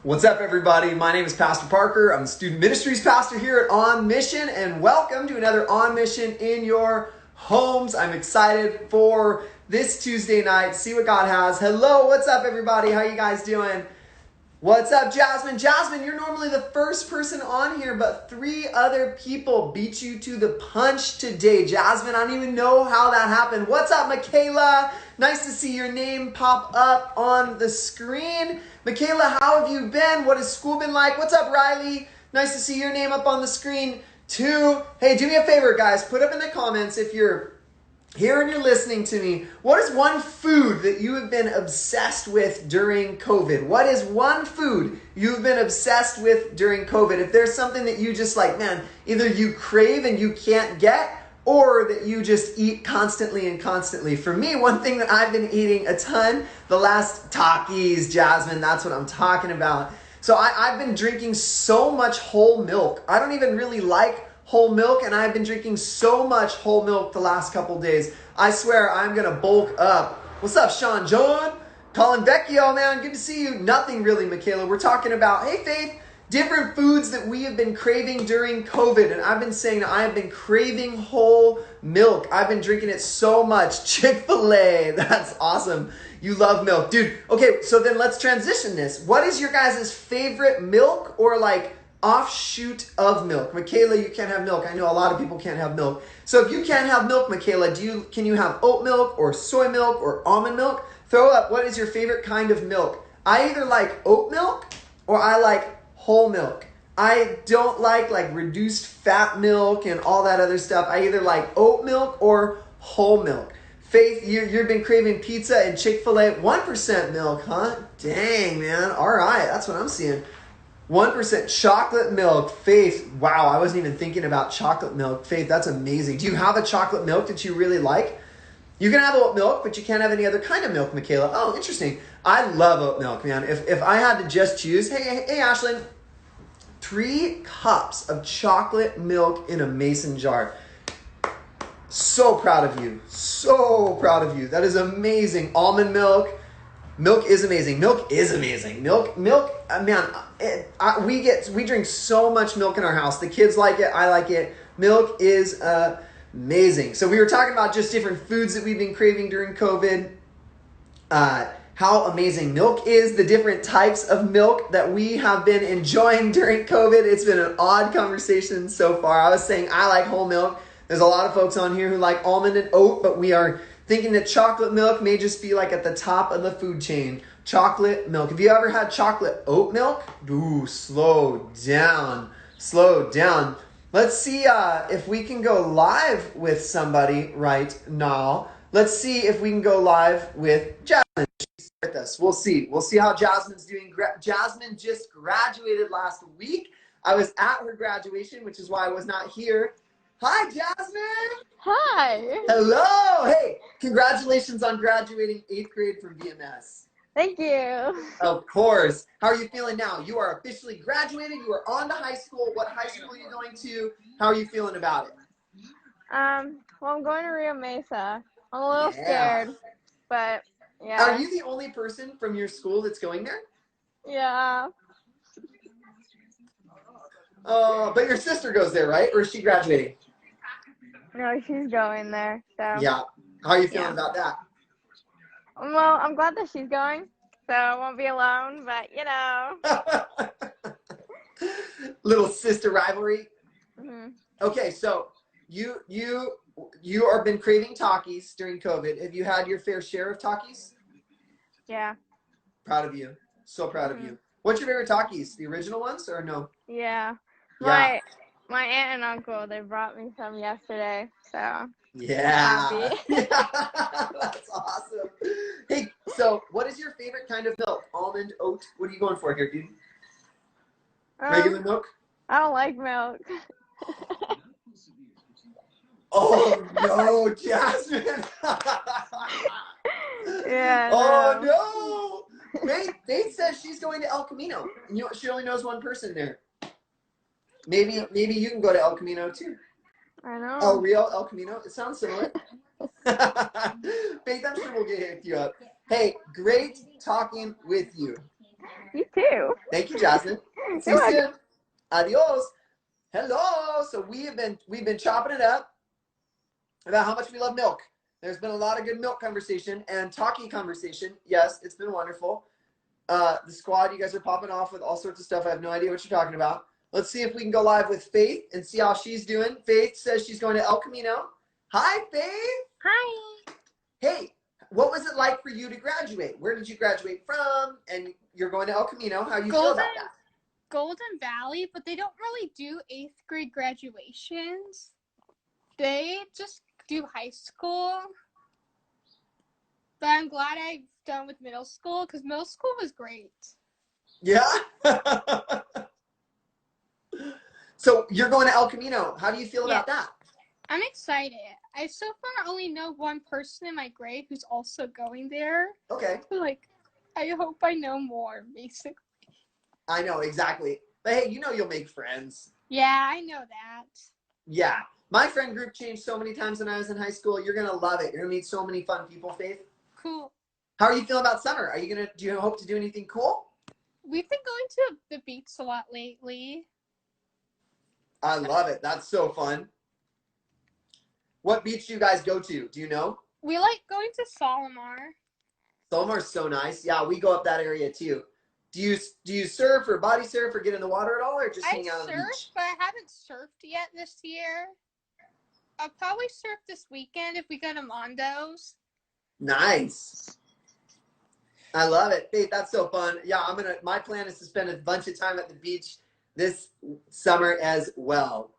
What's up, everybody? My name is Pastor Parker. I'm the Student Ministries Pastor here at On Mission, and welcome to another On Mission in your homes. I'm excited for this Tuesday night. See what God has. Hello, what's up, everybody? How you guys doing? What's up, Jasmine? Jasmine, you're normally the first person on here, but 3 other people beat you to the punch today. Jasmine, I don't even know how that happened. What's up, Michaela? Nice to see your name pop up on the screen. Michaela, how have you been? What has school been like? What's up, Riley? Nice to see your name up on the screen, too. Hey, do me a favor, guys. Put up in the comments if you're here and you're listening to me. What is one food that you have been obsessed with during COVID? What is one food you've been obsessed with during COVID? If there's something that you just like, man, either you crave and you can't get, or that you just eat constantly and constantly. For me, one thing that I've been eating a ton, the last Takis, Jasmine, that's what I'm talking about. So I've been drinking so much whole milk. I don't even really like whole milk, and I've been drinking so much whole milk the last couple days. I swear I'm gonna bulk up. What's up, Sean John? Colin Vecchio, man, good to see you. Nothing really, Michaela. We're talking about, hey, Faith, different foods that we have been craving during COVID, and I've been saying I have been craving whole milk. I've been drinking it so much. Chick-fil-A, that's awesome. You love milk. Dude, okay, so then let's transition this. What is your guys' favorite milk or like offshoot of milk? Michaela, you can't have milk. I know a lot of people can't have milk. So if you can't have milk, Michaela, can you have oat milk or soy milk or almond milk? Throw up, what is your favorite kind of milk? I either like oat milk or I like whole milk. I don't like reduced fat milk and all that other stuff. I either like oat milk or whole milk. Faith, you've been craving pizza and Chick-fil-A. 1% milk, huh? Dang, man. All right, that's what I'm seeing. 1% chocolate milk. Faith, wow, I wasn't even thinking about chocolate milk. Faith, that's amazing. Do you have a chocolate milk that you really like? You can have oat milk, but you can't have any other kind of milk, Michaela. Oh, interesting. I love oat milk, man. If I had to just choose, hey, Ashlyn, 3 cups of chocolate milk in a mason jar. So proud of you. So proud of you. That is amazing. Almond milk. Milk is amazing. Milk is amazing. Milk, man, we drink so much milk in our house. The kids like it. I like it. Milk is amazing. So we were talking about just different foods that we've been craving during COVID. How amazing milk is, the different types of milk that we have been enjoying during COVID. It's been an odd conversation so far. I was saying I like whole milk. There's a lot of folks on here who like almond and oat, but we are thinking that chocolate milk may just be like at the top of the food chain. Chocolate milk. Have you ever had chocolate oat milk? Ooh, slow down. Slow down. Let's see if we can go live with somebody right now. Let's see if we can go live with Jasmine. She's with us. We'll see. We'll see how Jasmine's doing. Jasmine just graduated last week. I was at her graduation, which is why I was not here. Hi, Jasmine. Hi. Hello. Hey, congratulations on graduating 8th grade from VMS. Thank you. Of course. How are you feeling now? You are officially graduated. You are on to high school. What high school are you going to? How are you feeling about it? Well, I'm going to Rio Mesa. I'm a little scared, but yeah. Are you the only person from your school that's going there? Yeah. But your sister goes there, right? Or is she graduating? No, she's going there. So. Yeah. How are you feeling about that? Well, I'm glad that she's going, so I won't be alone. But you know. Little sister rivalry. Mm-hmm. Okay, so you have been craving Takis during COVID. Have you had your fair share of Takis? Yeah. Proud of you. So proud of you. What's your favorite Takis? The original ones or no? Yeah. Yeah. My aunt and uncle, they brought me some yesterday, so. Yeah. That's awesome. Hey, so what is your favorite kind of milk? Almond, oat? What are you going for here, dude? Regular milk? I don't like milk. Oh no, Jasmine! Yeah. Oh no! Faith says she's going to El Camino. And she only knows one person there. Maybe you can go to El Camino too. I know. El Rio, El Camino. It sounds similar. Faith, I'm sure we'll get you up. Hey, great talking with you. You too. Thank you, Jasmine. See You're you welcome. soon. Adios. Hello. So we've been chopping it up about how much we love milk. There's been a lot of good milk conversation and talking conversation. Yes, it's been wonderful. The squad, you guys are popping off with all sorts of stuff. I have no idea what you're talking about. Let's see if we can go live with Faith and see how she's doing. Faith says she's going to El Camino. Hi, Faith. Hi. Hey, what was it like for you to graduate? Where did you graduate from? And you're going to El Camino. How do you feel about that? Golden Valley, but they don't really do 8th grade graduations. They just do high school. But I'm glad I'm done with middle school because middle school was great. Yeah? So you're going to El Camino. How do you feel about that? I'm excited. I so far only know one person in my grade who's also going there. Okay. So, I hope I know more, basically. I know, exactly. But hey, you'll make friends. Yeah, I know that. Yeah. My friend group changed so many times when I was in high school. You're going to love it. You're going to meet so many fun people, Faith. Cool. How are you feeling about summer? Do you hope to do anything cool? We've been going to the beach a lot lately. I love it. That's so fun. What beach do you guys go to? Do you know? We like going to Solomar. Solomar's so nice. Yeah, we go up that area too. Do you surf or body surf or get in the water at all, or just hang out on the beach? But I haven't surfed yet this year. I'll probably surf this weekend if we go to Mondo's. Nice. I love it. Faith, that's so fun. Yeah, my plan is to spend a bunch of time at the beach this summer as well.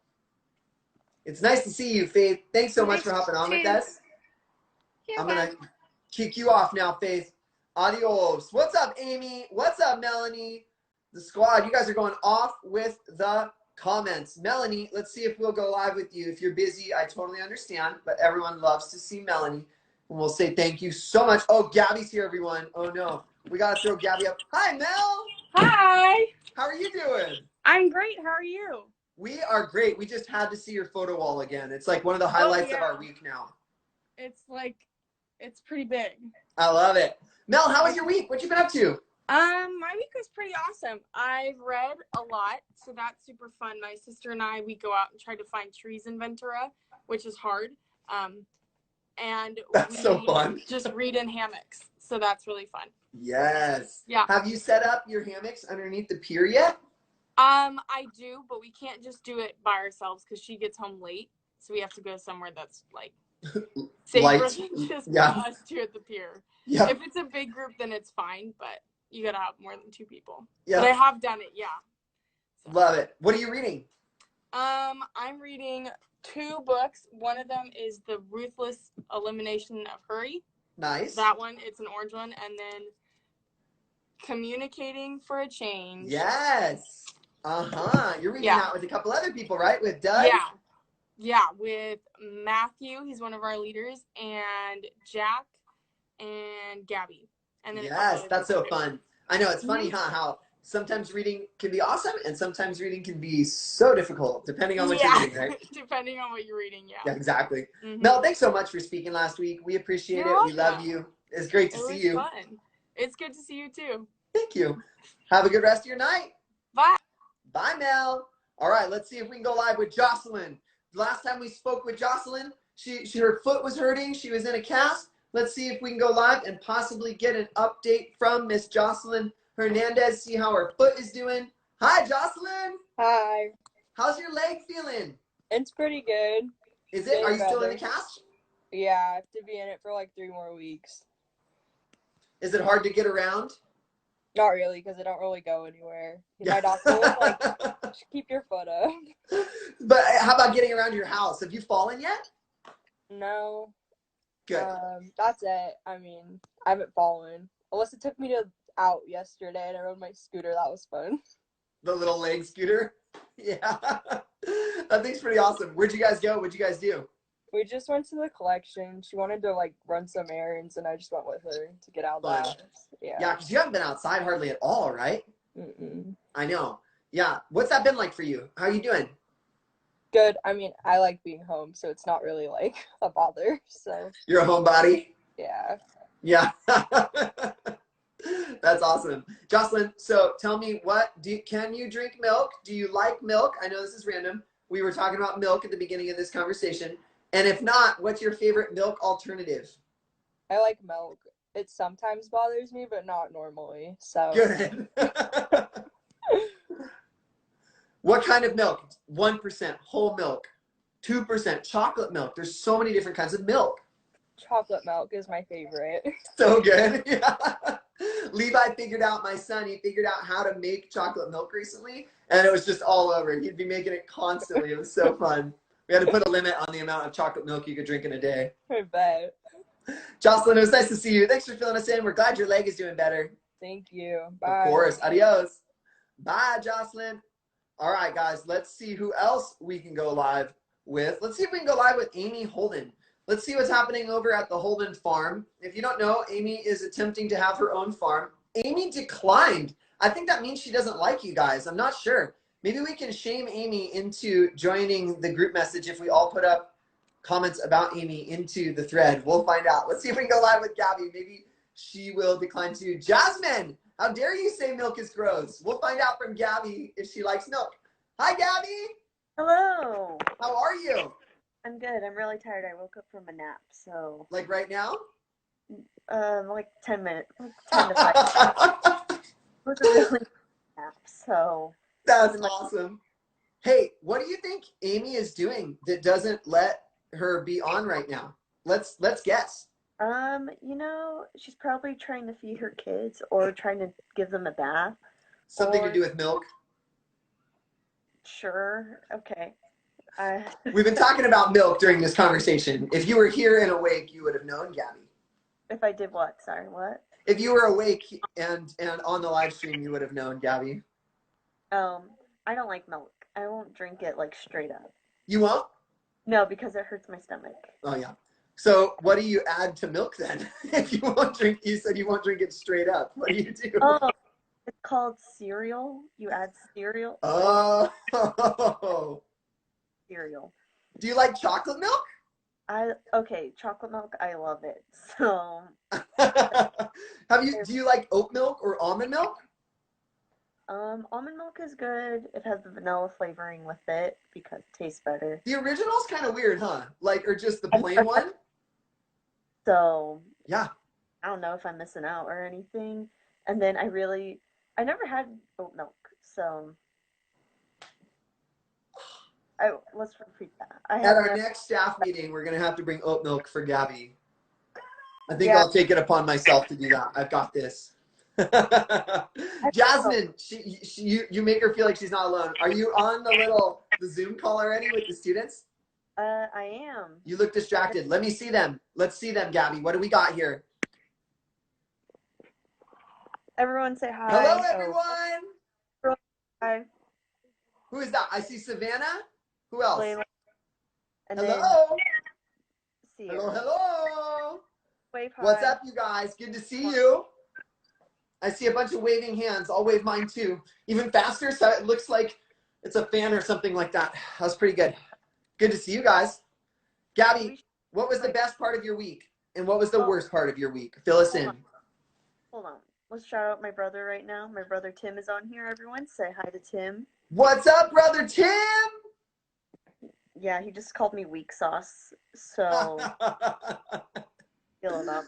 It's nice to see you, Faith. Thanks so much for hopping on with us. I'm going to kick you off now, Faith. Adios. What's up, Amy? What's up, Melanie? The squad, you guys are going off with the comments. Melanie, let's see if we'll go live with you. If you're busy, I totally understand, but everyone loves to see Melanie. And we'll say thank you so much. Oh, Gabby's here, everyone. Oh, no. We got to throw Gabby up. Hi, Mel. Hi. How are you doing? I'm great. How are you? We are great. We just had to see your photo wall again. It's like one of the highlights of our week now. It's pretty big. I love it. Mel, how was your week? What you been up to? My week was pretty awesome. I've read a lot, so that's super fun. My sister and we go out and try to find trees in Ventura, which is hard. And that's so fun. Just read in hammocks, so that's really fun. Yes. Yeah. Have you set up your hammocks underneath the pier yet? I do, but we can't just do it by ourselves because she gets home late, so we have to go somewhere that's safer than just us two at the pier. Yeah. If it's a big group, then it's fine, but you gotta have more than 2 people. Yeah. But I have done it, yeah. So. Love it. What are you reading? I'm reading 2 books. One of them is The Ruthless Elimination of Hurry. Nice. That one, it's an orange one, and then Communicating for a Change. Yes. You're reading that with a couple other people, right? With Doug? Yeah, with Matthew, he's one of our leaders, and Jack and Gabby. And then yes, that's so fun. I know, it's funny, how sometimes reading can be awesome and sometimes reading can be so difficult, depending on what you're reading, right? Depending on what you're reading, Yeah, exactly. Mel, thanks so much for speaking last week. We appreciate it. We love you. It's great to see you. Fun. It's good to see you too. Thank you. Have a good rest of your night. Bye. Bye, Mel. All right, let's see if we can go live with Jocelyn. Last time we spoke with Jocelyn, her foot was hurting. She was in a cast. Let's see if we can go live and possibly get an update from Miss Jocelyn Hernandez, see how her foot is doing. Hi, Jocelyn. Hi. How's your leg feeling? It's pretty good. Is it? Are you still in the cast? Yeah, I have to be in it for 3 more weeks. Is it hard to get around? Not really, because I don't really go anywhere. My doctor was just keep your foot up. But how about getting around your house? Have you fallen yet? No. Good. That's it. I mean, I haven't fallen. Alyssa took me out yesterday, and I rode my scooter. That was fun. The little leg scooter? Yeah. That thing's pretty awesome. Where'd you guys go? What'd you guys do? We just went to the collection. She wanted to run some errands, and I just went with her to get out of the house. Yeah, because you haven't been outside hardly at all, right? Mm-mm. I know. Yeah. What's that been like for you? How are you doing? Good. I mean, I like being home, so it's not really a bother. So you're a homebody? Yeah. Yeah. That's awesome. Jocelyn, so tell me, can you drink milk? Do you like milk? I know this is random. We were talking about milk at the beginning of this conversation. And if not, what's your favorite milk alternative? I like milk. It sometimes bothers me, but not normally. So good. What kind of milk? 1% whole milk, 2% chocolate milk. There's so many different kinds of milk. Chocolate milk is my favorite. So good. Yeah. Levi figured out, my son, he figured out how to make chocolate milk recently, and it was just all over. He'd be making it constantly. It was so fun. We had to put a limit on the amount of chocolate milk you could drink in a day. I bet. Jocelyn, it was nice to see you. Thanks for filling us in. We're glad your leg is doing better. Thank you. Bye. Of course. Adios. Bye, Jocelyn. All right, guys, let's see who else we can go live with. Let's see if we can go live with Amy Holden. Let's see what's happening over at the Holden farm. If you don't know, Amy is attempting to have her own farm. Amy declined. I think that means she doesn't like you guys. I'm not sure. Maybe we can shame Amy into joining the group message if we all put up comments about Amy into the thread. We'll find out. Let's see if we can go live with Gabby. Maybe she will decline too. Jasmine, how dare you say milk is gross? We'll find out from Gabby if she likes milk. Hi, Gabby. Hello. How are you? I'm good. I'm really tired. I woke up from a nap, so Like right now? like 10 minutes, like 10 to 5. It was a really good nap, so That's awesome. Hey, what do you think Amy is doing that doesn't let her be on right now? Let's guess. you know, she's probably trying to feed her kids or trying to give them a bath. Something or, to do with milk. Sure. Okay. We've been talking about milk during this conversation. If you were here and awake, you would have known, Gabby. If I did what? Sorry, what? If you were awake and on the live stream, you would have known, Gabby. I don't like milk. I won't drink it like straight up. You won't? No, because it hurts my stomach. Oh yeah. So what do you add to milk then? If you won't drink, you said you won't drink it straight up. What do you do? Oh, it's called cereal. You add cereal. Oh. Cereal. Do you like chocolate milk? Okay, chocolate milk, I love it. So Do you like oat milk or almond milk? almond milk is good. It has the vanilla flavoring with it because it tastes better. The original's kind of weird, huh? Like, or just the plain one? So yeah. I don't know if I'm missing out or anything. And then I never had oat milk, so let's repeat that. At our next staff meeting, we're going to have to bring oat milk for Gabby. I think I'll take it upon myself to do that. I've got this. Jasmine, you make her feel like she's not alone. Are you on the Zoom call already with the students? I am. You look distracted. Let me see them. Let's see them, Gabby. What do we got here? Everyone say hi. Hello, everyone. Hi. Who is that? I see Savannah. Who else? And hello. See you. Hello. Wave hi. What's up, you guys? Good to see you. I see a bunch of waving hands. I'll wave mine too. Even faster, so it looks like it's a fan or something like that. That was pretty good. Good to see you guys. Gabby, what was the best part of your week? And what was the worst part of your week? Fill us in. Hold on. Let's shout out my brother right now. My brother Tim is on here, everyone. Say hi to Tim. What's up, brother Tim? Yeah, he just called me weak sauce. So feel it up.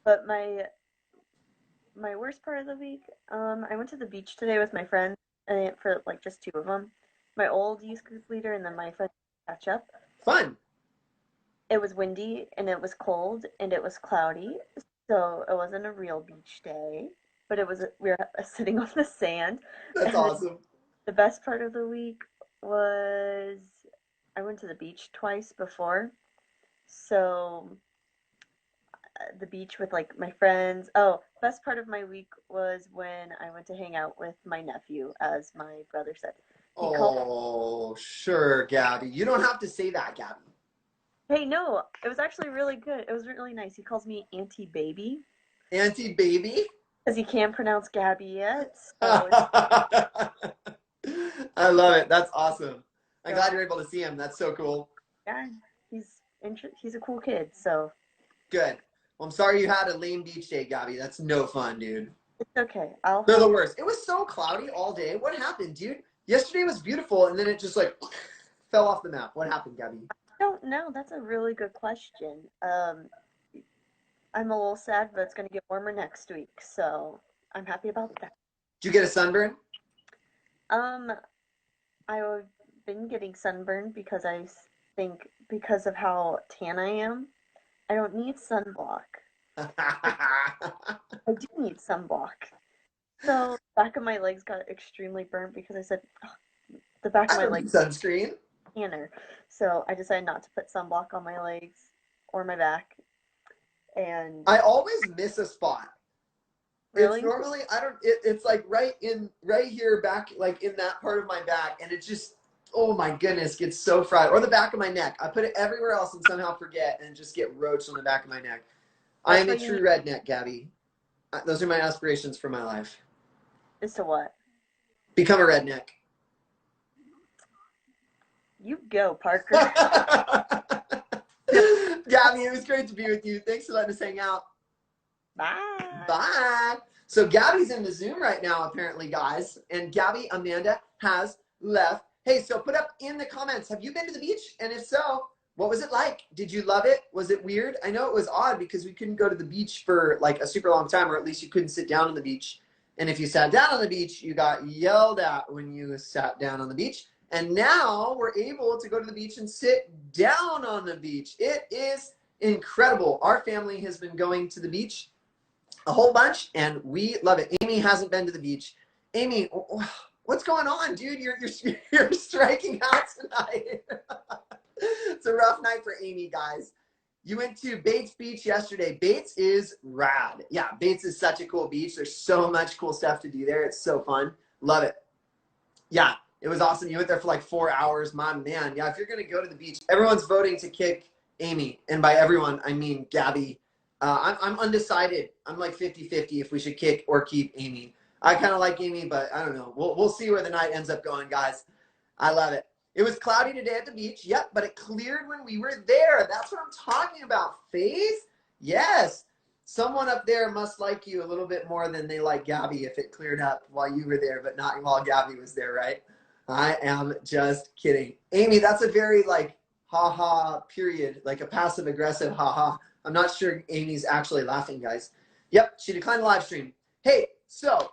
But my worst part of the week, I went to the beach today with my friends, and for like just two of them. My old youth group leader and then my friend catch up. Fun. It was windy and it was cold and it was cloudy, so it wasn't a real beach day. But we were sitting on the sand. That's awesome. The best part of the week was I went to the beach twice before, so the beach with like my friends. Oh, best part of my week was when I went to hang out with my nephew, as my brother said. Sure, Gabby. You don't have to say that, Gabby. Hey, no, it was actually really good. It was really nice. He calls me Auntie Baby. Auntie Baby? Because he can't pronounce Gabby yet. So I love it. That's awesome. I'm glad you're able to see him. That's so cool. Yeah, he's a cool kid, so. Good. Well, I'm sorry you had a lame beach day, Gabby. That's no fun, dude. It's okay. They're the worst. It was so cloudy all day. What happened, dude? Yesterday was beautiful, and then it just like fell off the map. What happened, Gabby? I don't know. That's a really good question. I'm a little sad, but it's going to get warmer next week, so I'm happy about that. Did you get a sunburn? I've been getting sunburned because I think because of how tan I am, I don't need sunblock. I do need sunblock. So the back of my legs got extremely burnt because I said the back of my legs sunscreen. Tanner. So I decided not to put sunblock on my legs or my back. And I always miss a spot. Really? It's normally it's like right here back, like in that part of my back, and it just, oh my goodness, gets so fried. Or the back of my neck. I put it everywhere else and somehow forget and just get roached on the back of my neck. I am a true redneck, Gabby. Those are my aspirations for my life. As to what? Become a redneck. You go, Parker. Gabby, it was great to be with you. Thanks for letting us hang out. Bye. Bye. So Gabby's in the Zoom right now, apparently, guys. And Gabby Amanda has left. Hey, so put up in the comments, have you been to the beach? And if so, what was it like? Did you love it? Was it weird? I know it was odd because we couldn't go to the beach for like a super long time, or at least you couldn't sit down on the beach. And if you sat down on the beach, you got yelled at when you sat down on the beach. And now we're able to go to the beach and sit down on the beach. It is incredible. Our family has been going to the beach a whole bunch, and we love it. Amy hasn't been to the beach. Amy, what's going on, dude? You're striking out tonight. It's a rough night for Amy, guys. You went to Bates Beach yesterday. Bates is rad. Yeah, Bates is such a cool beach. There's so much cool stuff to do there. It's so fun. Love it. Yeah, it was awesome. You went there for like 4 hours. My man. Yeah, if you're going to go to the beach, everyone's voting to kick Amy. And by everyone, I mean Gabby. I'm undecided. I'm like 50-50 if we should kick or keep Amy. I kind of like Amy, but I don't know. We'll see where the night ends up going, guys. I love it. It was cloudy today at the beach. Yep, but it cleared when we were there. That's what I'm talking about. Faith? Yes. Someone up there must like you a little bit more than they like Gabby if it cleared up while you were there, but not while Gabby was there, right? I am just kidding. Amy, that's a very like ha-ha period, like a passive-aggressive ha-ha. I'm not sure Amy's actually laughing, guys. Yep, she declined the live stream. Hey, so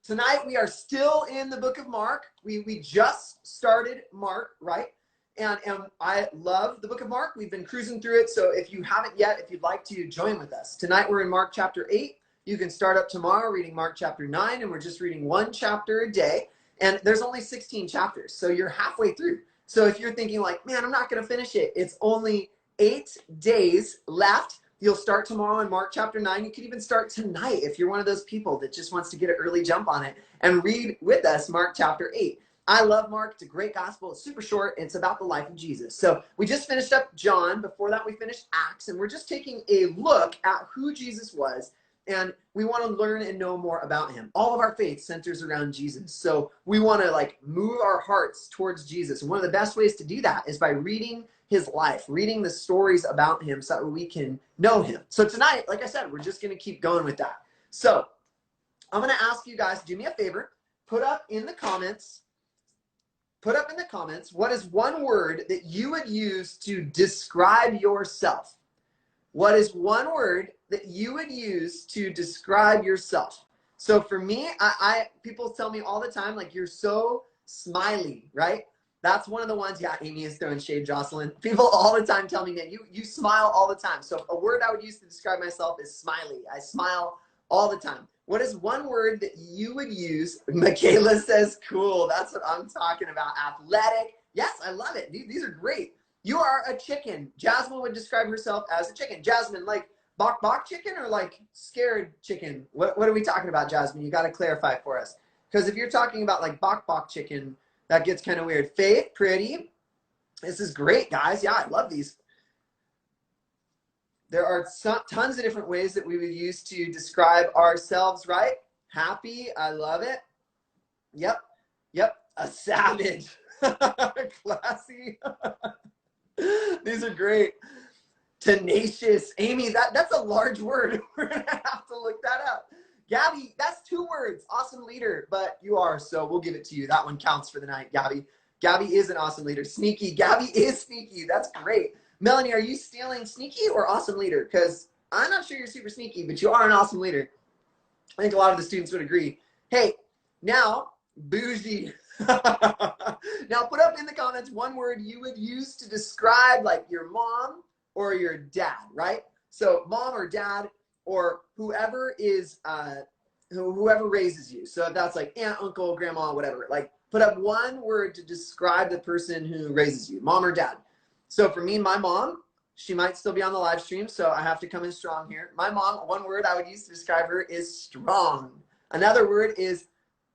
tonight we are still in the book of Mark. We just started Mark, right? And I love the book of Mark. We've been cruising through it. So if you haven't yet, if you'd like to join with us. Tonight we're in Mark chapter 8. You can start up tomorrow reading Mark chapter 9, and we're just reading one chapter a day. And there's only 16 chapters, so you're halfway through. So if you're thinking like, man, I'm not going to finish it. It's only 8 days left. You'll start tomorrow in Mark chapter 9. You can even start tonight if you're one of those people that just wants to get an early jump on it and read with us Mark chapter 8. I love Mark. It's a great gospel. It's super short. It's about the life of Jesus. So we just finished up John. Before that, we finished Acts. And we're just taking a look at who Jesus was. And we want to learn and know more about him. All of our faith centers around Jesus. So we want to like move our hearts towards Jesus. And one of the best ways to do that is by reading his life, reading the stories about him so that we can know him. So tonight, like I said, we're just going to keep going with that. So I'm going to ask you guys to do me a favor. Put up in the comments, what is one word that you would use to describe yourself? What is one word that you would use to describe yourself? So for me, people tell me all the time, like, you're so smiley, right? That's one of the ones. Yeah, Amy is throwing shade, Jocelyn. People all the time tell me, man, you smile all the time. So a word I would use to describe myself is smiley. I smile all the time. What is one word that you would use? Michaela says cool. That's what I'm talking about. Athletic. Yes, I love it. These are great. You are a chicken. Jasmine would describe herself as a chicken. Jasmine, like bok bok chicken or like scared chicken? What are we talking about, Jasmine? You got to clarify for us. Because if you're talking about like bok bok chicken, that gets kind of weird. Faith, pretty. This is great, guys. Yeah, I love these. There are tons of different ways that we would use to describe ourselves, right? Happy. I love it. Yep. A savage. Classy. These are great. Tenacious. Amy, that's a large word. We're going to have to look that up. Gabby, that's 2 words. Awesome leader, but you are, so we'll give it to you. That one counts for the night, Gabby. Gabby is an awesome leader. Sneaky. Gabby is sneaky. That's great. Melanie, are you stealing sneaky or awesome leader? Because I'm not sure you're super sneaky, but you are an awesome leader. I think a lot of the students would agree. Hey, now, bougie. Now put up in the comments 1 word you would use to describe like your mom or your dad, right? So mom or dad or whoever is, whoever raises you. So if that's like aunt, uncle, grandma, whatever, like put up 1 word to describe the person who raises you, mom or dad. So for me, my mom, she might still be on the live stream, so I have to come in strong here. My mom, 1 word I would use to describe her is strong. Another word is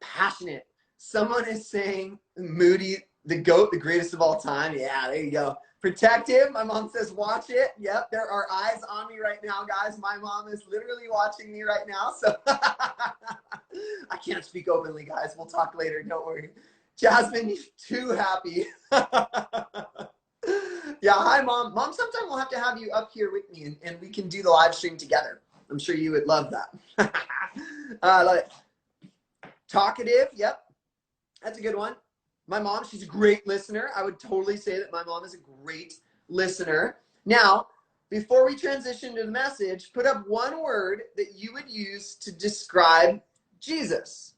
passionate. Someone is saying Moody, the GOAT, the greatest of all time. Yeah, there you go. Protective. My mom says, watch it. Yep, there are eyes on me right now, guys. My mom is literally watching me right now. So I can't speak openly, guys. We'll talk later. Don't worry. Jasmine, too happy. Yeah, hi, Mom. Mom, sometime we'll have to have you up here with me and we can do the live stream together. I'm sure you would love that. Love it. Talkative. Yep. That's a good one. My mom, she's a great listener. I would totally say that my mom is a great listener. Now, before we transition to the message, put up 1 word that you would use to describe Jesus,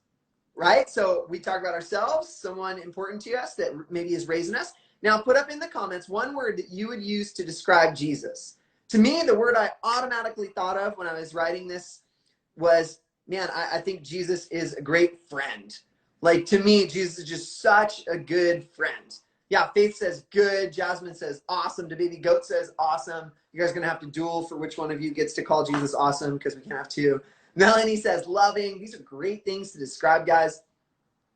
right? So we talk about ourselves, someone important to us that maybe is raising us. Now, put up in the comments 1 word that you would use to describe Jesus. To me, the word I automatically thought of when I was writing this was, man, I think Jesus is a great friend. Like, to me, Jesus is just such a good friend. Yeah, Faith says good. Jasmine says awesome. The baby goat says awesome. You guys are going to have to duel for which one of you gets to call Jesus awesome because we can't have 2. Melanie says loving. These are great things to describe, guys.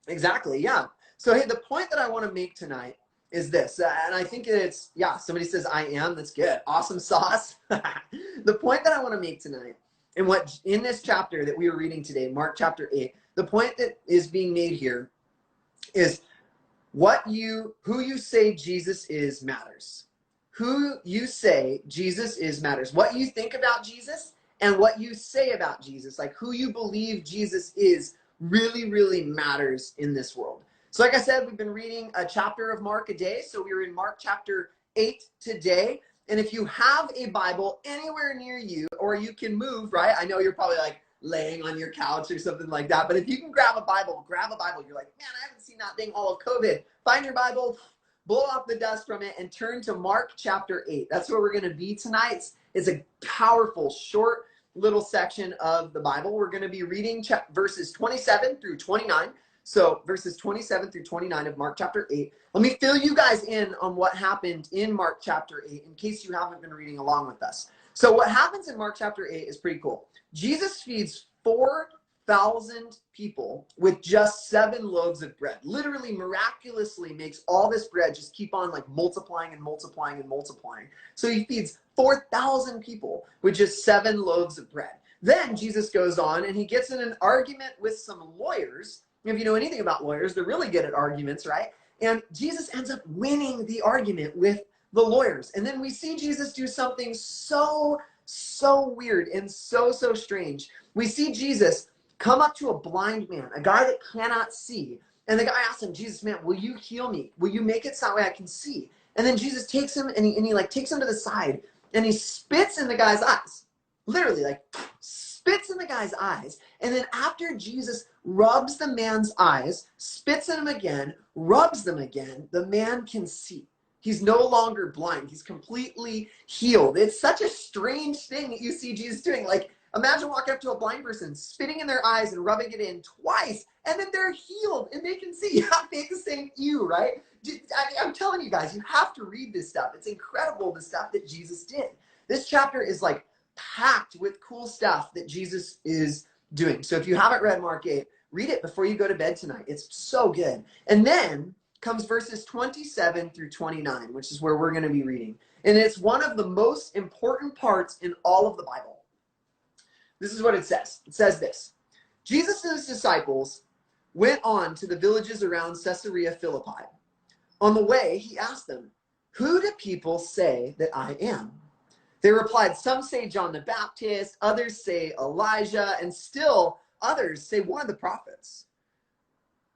Exactly, yeah. So, hey, the point that I want to make tonight is this. And I think it's, yeah, somebody says I am. That's good. Awesome sauce. The point that I want to make tonight and what in this chapter that we are reading today, Mark chapter 8, the point that is being made here is who you say Jesus is matters. Who you say Jesus is matters. What you think about Jesus and what you say about Jesus, like who you believe Jesus is, really, really matters in this world. So like I said, we've been reading a chapter of Mark a day. So we were in Mark chapter 8 today. And if you have a Bible anywhere near you, or you can move, right? I know you're probably like laying on your couch or something like that. But if you can grab a Bible. You're like, man, I haven't seen that thing all of COVID. Find your Bible, blow off the dust from it, and turn to Mark chapter 8. That's where we're going to be tonight. It's a powerful, short little section of the Bible. We're going to be reading verses 27 through 29. So verses 27 through 29 of Mark chapter 8. Let me fill you guys in on what happened in Mark chapter 8 in case you haven't been reading along with us. So what happens in Mark chapter 8 is pretty cool. Jesus feeds 4,000 people with just 7 loaves of bread. Literally miraculously makes all this bread just keep on like multiplying and multiplying and multiplying. So he feeds 4,000 people with just 7 loaves of bread. Then Jesus goes on and he gets in an argument with some lawyers. If you know anything about lawyers, they're really good at arguments, right? And Jesus ends up winning the argument with the lawyers. And then we see Jesus do something so weird and so strange. We see Jesus come up to a blind man, a guy that cannot see. And the guy asks him, Jesus, man, will you heal me? Will you make it so that way I can see? And then Jesus takes him and he like takes him to the side and he spits in the guy's eyes. Literally like spits in the guy's eyes. And then after Jesus rubs the man's eyes, spits in him again, rubs them again, the man can see. He's no longer blind. He's completely healed. It's such a strange thing that you see Jesus doing. Like, imagine walking up to a blind person, spitting in their eyes and rubbing it in twice, and then they're healed and they can see. Faith is saying you, right? I'm telling you guys, you have to read this stuff. It's incredible, the stuff that Jesus did. This chapter is like packed with cool stuff that Jesus is doing. So if you haven't read Mark 8, read it before you go to bed tonight. It's so good. And then comes verses 27 through 29, which is where we're going to be reading. And it's one of the most important parts in all of the Bible. This is what it says. It says this. Jesus and his disciples went on to the villages around Caesarea Philippi. On the way, he asked them, "Who do people say that I am?" They replied, "Some say John the Baptist, others say Elijah, and still others say one of the prophets.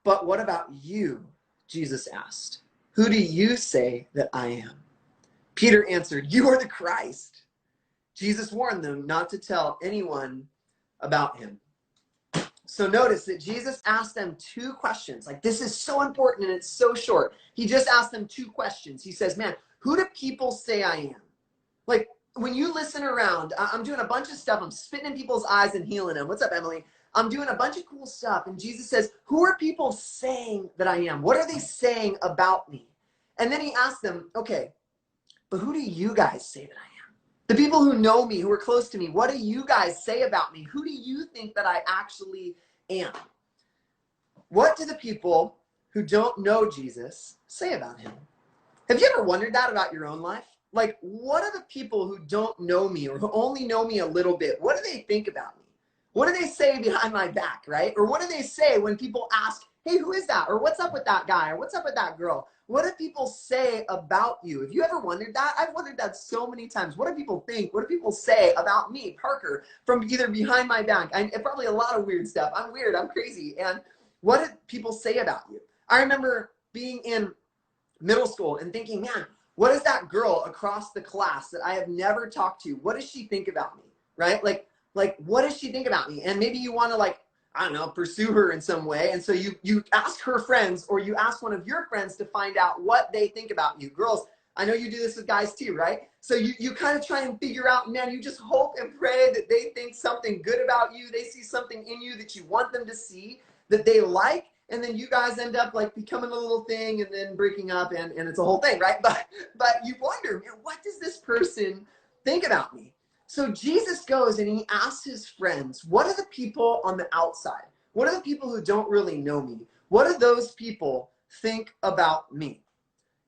But what about you? Jesus asked. Who do you say that I am? Peter answered, you are the Christ. Jesus warned them not to tell anyone about him. So notice that Jesus asked them two questions. Like, this is so important and it's so short. He just asked them two questions. He says, man, who do people say I am? Like, when you listen around, I'm doing a bunch of stuff. I'm spitting in people's eyes and healing them. What's up, Emily? I'm doing a bunch of cool stuff. And Jesus says, who are people saying that I am? What are they saying about me? And then he asked them, okay, but who do you guys say that I am? The people who know me, who are close to me, what do you guys say about me? Who do you think that I actually am? What do the people who don't know Jesus say about him? Have you ever wondered that about your own life? Like, what are the people who don't know me or who only know me a little bit? What do they think about me? What do they say behind my back, right? Or what do they say when people ask, hey, who is that? Or what's up with that guy? Or what's up with that girl? What do people say about you? Have you ever wondered that? I've wondered that so many times. What do people think? What do people say about me, Parker, from either behind my back? Probably a lot of weird stuff. I'm weird. I'm crazy. And what do people say about you? I remember being in middle school and thinking, man, what is that girl across the class that I have never talked to? What does she think about me, right? Like, what does she think about me? And maybe you want to, like, I don't know, pursue her in some way. And so you ask her friends, or you ask one of your friends to find out what they think about you. Girls, I know you do this with guys too, right? So you kind of try and figure out, man, you just hope and pray that they think something good about you. They see something in you that you want them to see, that they like. And then you guys end up like becoming a little thing and then breaking up, and it's a whole thing, right? But you wonder, man, what does this person think about me? So Jesus goes and he asks his friends, what are the people on the outside? What are the people who don't really know me? What do those people think about me?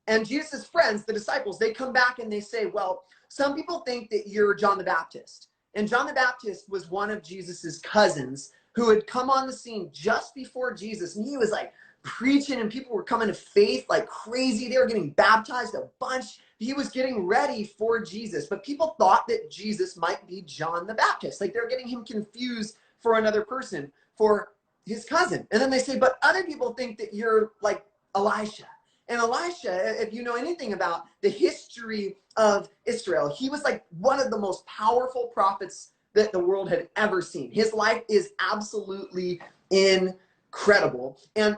And Jesus' friends, the disciples, they come back and they say, well, some people think that you're John the Baptist. And John the Baptist was one of Jesus's cousins who had come on the scene just before Jesus. And he was like preaching, and people were coming to faith like crazy. They were getting baptized a bunch. He was getting ready for Jesus. But people thought that Jesus might be John the Baptist. Like, they're getting him confused for another person, for his cousin. And then they say, but other people think that you're like Elisha. And Elisha, if you know anything about the history of Israel, he was like one of the most powerful prophets that the world had ever seen. His life is absolutely incredible. And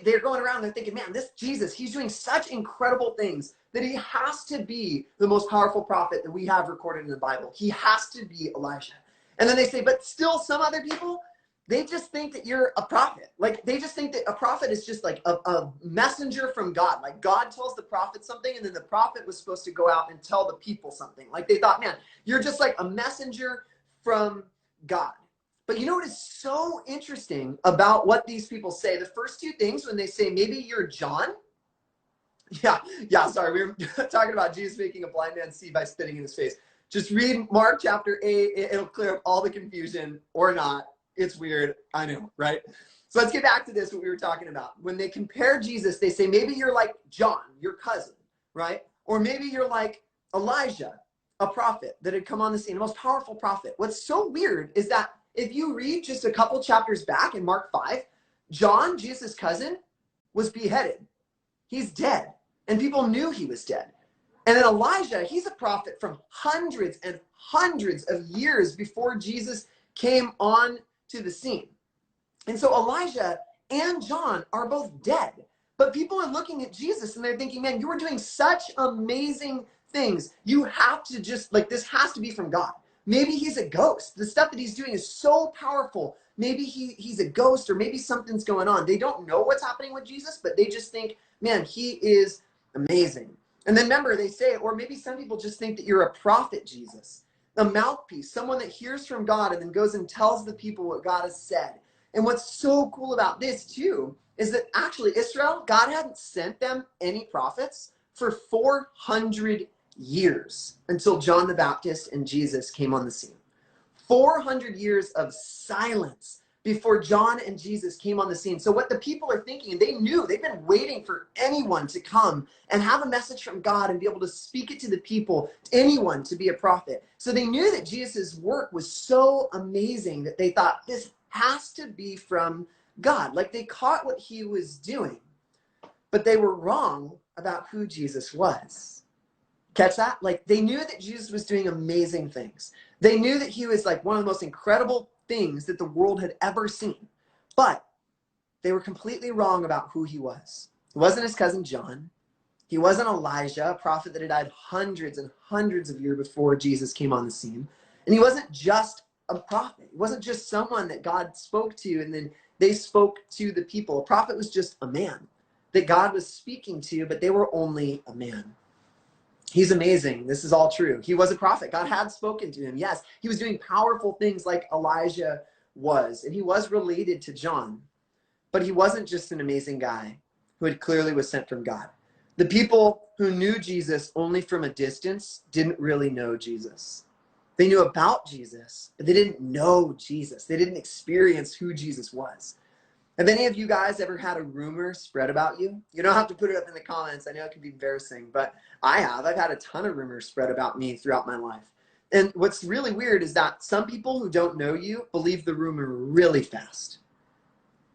they're going around and they're thinking, man, this Jesus, he's doing such incredible things that he has to be the most powerful prophet that we have recorded in the Bible. He has to be Elijah. And then they say, but still some other people, they just think that you're a prophet. Like, they just think that a prophet is just like a messenger from God. Like, God tells the prophet something, and then the prophet was supposed to go out and tell the people something. Like, they thought, man, you're just like a messenger from God. But you know what is so interesting about what these people say? The first two things, when they say, maybe you're John. Yeah, sorry. We were talking about Jesus making a blind man see by spitting in his face. Just read Mark chapter 8. It'll clear up all the confusion, or not. It's weird. I know, right? So let's get back to this, what we were talking about. When they compare Jesus, they say, maybe you're like John, your cousin, right? Or maybe you're like Elijah, a prophet that had come on the scene, the most powerful prophet. What's so weird is that if you read just a couple chapters back in Mark 5, John, Jesus' cousin, was beheaded. He's dead. And people knew he was dead. And then Elijah, he's a prophet from hundreds and hundreds of years before Jesus came on to the scene. And so Elijah and John are both dead. But people are looking at Jesus and they're thinking, man, you are doing such amazing things. You have to just, like, this has to be from God. Maybe he's a ghost. The stuff that he's doing is so powerful. Maybe he's a ghost, or maybe something's going on. They don't know what's happening with Jesus, but they just think, man, he is amazing. And then remember, they say, or maybe some people just think that you're a prophet, Jesus. A mouthpiece, someone that hears from God and then goes and tells the people what God has said. And what's so cool about this too is that actually Israel, God hadn't sent them any prophets for 400 years until John the Baptist and Jesus came on the scene. 400 years of silence before John and Jesus came on the scene. So what the people are thinking, and they knew, they've been waiting for anyone to come and have a message from God and be able to speak it to the people, anyone to be a prophet. So they knew that Jesus' work was so amazing that they thought, this has to be from God. Like, they caught what he was doing, but they were wrong about who Jesus was. Catch that? Like, they knew that Jesus was doing amazing things. They knew that he was like one of the most incredible things that the world had ever seen. But they were completely wrong about who he was. He wasn't his cousin John. He wasn't Elijah, a prophet that had died hundreds and hundreds of years before Jesus came on the scene. And he wasn't just a prophet. He wasn't just someone that God spoke to and then they spoke to the people. A prophet was just a man that God was speaking to, but they were only a man. He's amazing. This is all true. He was a prophet. God had spoken to him. Yes, he was doing powerful things like Elijah was, and he was related to John. But he wasn't just an amazing guy who had clearly was sent from God. The people who knew Jesus only from a distance didn't really know Jesus. They knew about Jesus, but they didn't know Jesus. They didn't experience who Jesus was. Have any of you guys ever had a rumor spread about you? You don't have to put it up in the comments. I know it can be embarrassing, but I have. I've had a ton of rumors spread about me throughout my life. And what's really weird is that some people who don't know you believe the rumor really fast.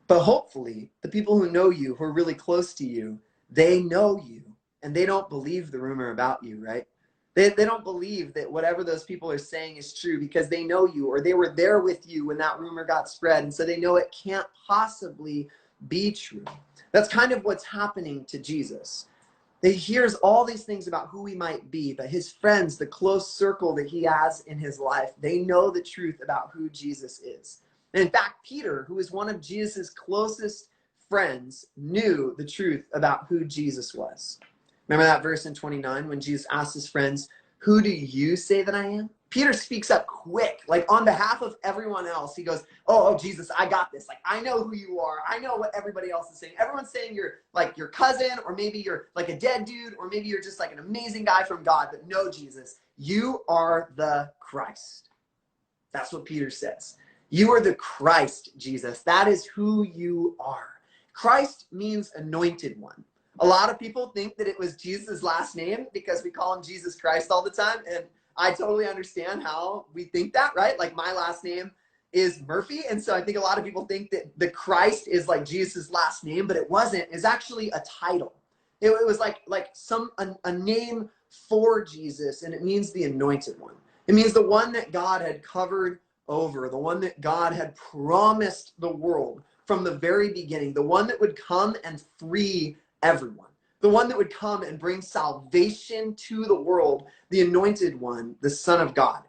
But hopefully, the people who know you, who are really close to you, they know you, and they don't believe the rumor about you, right? They don't believe that whatever those people are saying is true because they know you or they were there with you when that rumor got spread. And so they know it can't possibly be true. That's kind of what's happening to Jesus. He hears all these things about who he might be, but his friends, the close circle that he has in his life, they know the truth about who Jesus is. And in fact, Peter, who is one of Jesus's closest friends, knew the truth about who Jesus was. Remember that verse in 29 when Jesus asked his friends, who do you say that I am? Peter speaks up quick, like on behalf of everyone else. He goes, oh, Jesus, I got this. Like, I know who you are. I know what everybody else is saying. Everyone's saying you're like your cousin, or maybe you're like a dead dude, or maybe you're just like an amazing guy from God. But no, Jesus, you are the Christ. That's what Peter says. You are the Christ, Jesus. That is who you are. Christ means anointed one. A lot of people think that it was Jesus' last name because we call him Jesus Christ all the time. And I totally understand how we think that, right? Like, my last name is Murphy. And so I think a lot of people think that the Christ is like Jesus' last name, but it wasn't. It's actually a title. It was like a name for Jesus, and it means the anointed one. It means the one that God had covered over, the one that God had promised the world from the very beginning, the one that would come and free everyone, the one that would come and bring salvation to the world, the anointed one, the Son of God.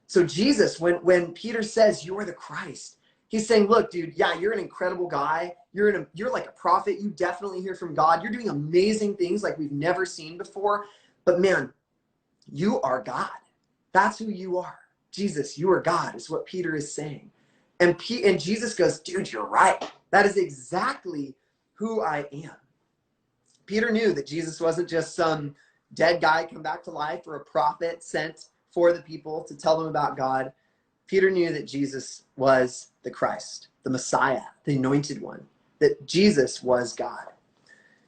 So Jesus, when Peter says you're the Christ, he's saying, look, dude, yeah, you're an incredible guy. You're like a prophet. You definitely hear from God. You're doing amazing things like we've never seen before. But man, you are God. That's who you are. Jesus, you are God, is what Peter is saying. And Jesus goes, dude, you're right. That is exactly who I am. Peter knew that Jesus wasn't just some dead guy come back to life or a prophet sent for the people to tell them about God. Peter knew that Jesus was the Christ, the Messiah, the anointed one, that Jesus was God.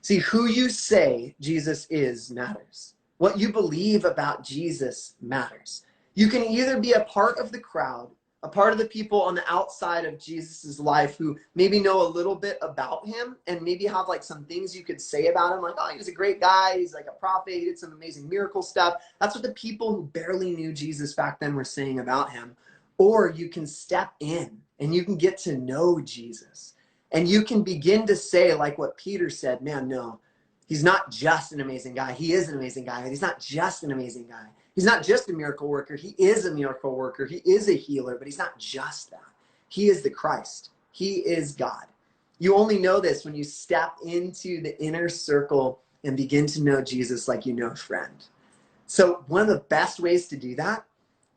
See, who you say Jesus is matters. What you believe about Jesus matters. You can either be a part of the crowd, a part of the people on the outside of Jesus's life who maybe know a little bit about him and maybe have like some things you could say about him, like, oh, he was a great guy, he's like a prophet, he did some amazing miracle stuff. That's what the people who barely knew Jesus back then were saying about him. Or you can step in and you can get to know Jesus. And you can begin to say, like what Peter said, man, no, he's not just an amazing guy. He is an amazing guy, but he's not just an amazing guy. He's not just a miracle worker. He is a miracle worker. He is a healer, but he's not just that. He is the Christ. He is God. You only know this when you step into the inner circle and begin to know Jesus like you know a friend. So one of the best ways to do that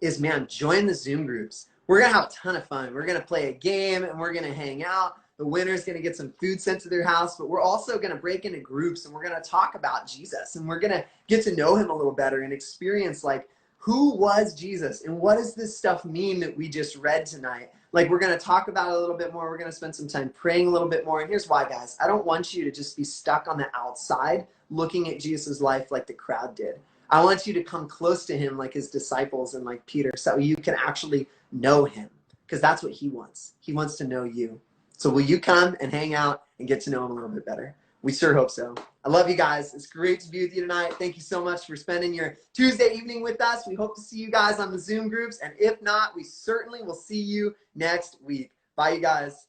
is, man, join the Zoom groups. We're going to have a ton of fun. We're going to play a game and we're going to hang out. The winner's going to get some food sent to their house, but we're also going to break into groups and we're going to talk about Jesus and we're going to get to know him a little better and experience like, who was Jesus and what does this stuff mean that we just read tonight Like, we're going to talk about it a little bit more. We're going to spend some time praying a little bit more. And here's why, guys. I don't want you to just be stuck on the outside looking at Jesus' life like the crowd did. I want you to come close to him like his disciples and like Peter, so you can actually know him, because that's what he wants. He wants to know you. So will you come and hang out and get to know him a little bit better? We sure hope so. I love you guys. It's great to be with you tonight. Thank you so much for spending your Tuesday evening with us. We hope to see you guys on the Zoom groups. And if not, we certainly will see you next week. Bye, you guys.